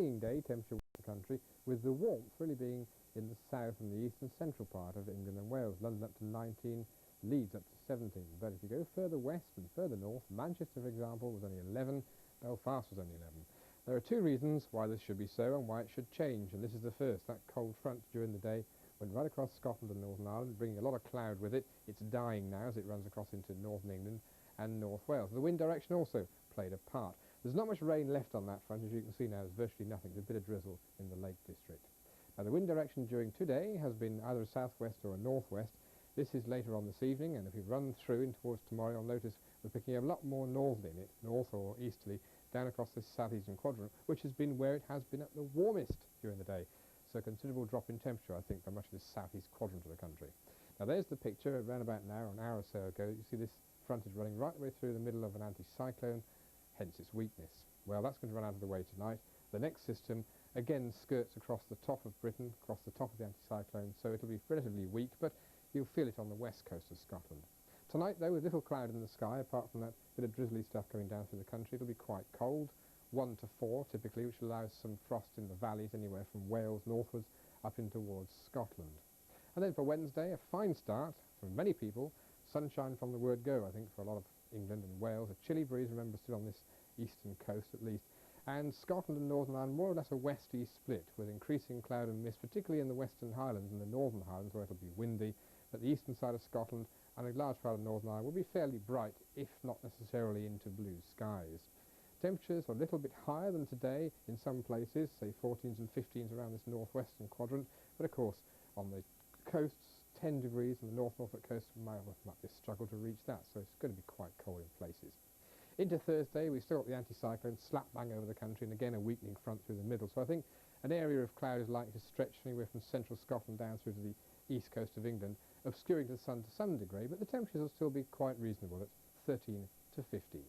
day temperature in the country, with the warmth really being in the south and the east and central part of England and Wales. London up to 19, Leeds up to 17. But if you go further west and further north, Manchester, for example, was only 11, Belfast was only 11. There are two reasons why this should be so and why it should change, and this is the first. That cold front during the day went right across Scotland and Northern Ireland, bringing a lot of cloud with it. It's dying now as it runs across into northern England and North Wales. The wind direction also played a part. There's not much rain left on that front. As you can see now, there's virtually nothing. There's a bit of drizzle in the Lake District. Now, the wind direction during today has been either a southwest or a northwest. This is later on this evening, and if we run through in towards tomorrow, you'll notice we're picking a lot more northerly in it, north or easterly, down across this southeastern quadrant, which has been where it has been at the warmest during the day. So a considerable drop in temperature, I think, for much of this southeast quadrant of the country. Now, there's the picture around about now, an hour or so ago. You see this front is running right the way through the middle of an anticyclone, hence its weakness. Well, that's going to run out of the way tonight. The next system again skirts across the top of Britain, across the top of the anticyclone, so it'll be relatively weak, but you'll feel it on the west coast of Scotland. Tonight, though, with little cloud in the sky, apart from that bit of drizzly stuff coming down through the country, it'll be quite cold, 1 to 4 typically, which allows some frost in the valleys anywhere from Wales northwards up in towards Scotland. And then for Wednesday, a fine start for many people. Sunshine from the word go, I think, for a lot of England and Wales. A chilly breeze, remember, still on this eastern coast at least. And Scotland and Northern Ireland, more or less a west-east split, with increasing cloud and mist, particularly in the Western Highlands and the Northern Highlands, where it'll be windy. But the eastern side of Scotland and a large part of Northern Ireland will be fairly bright, if not necessarily into blue skies. Temperatures are a little bit higher than today in some places, say 14s and 15s around this northwestern quadrant, but of course on the coasts 10 degrees and the North Norfolk coast might be a struggle to reach that, so it's going to be quite cold in places. Into Thursday, we've still got the anticyclone slap bang over the country, and again a weakening front through the middle, so I think an area of cloud is likely to stretch anywhere from central Scotland down through to the east coast of England, obscuring the sun to some degree, but the temperatures will still be quite reasonable at 13 to 15.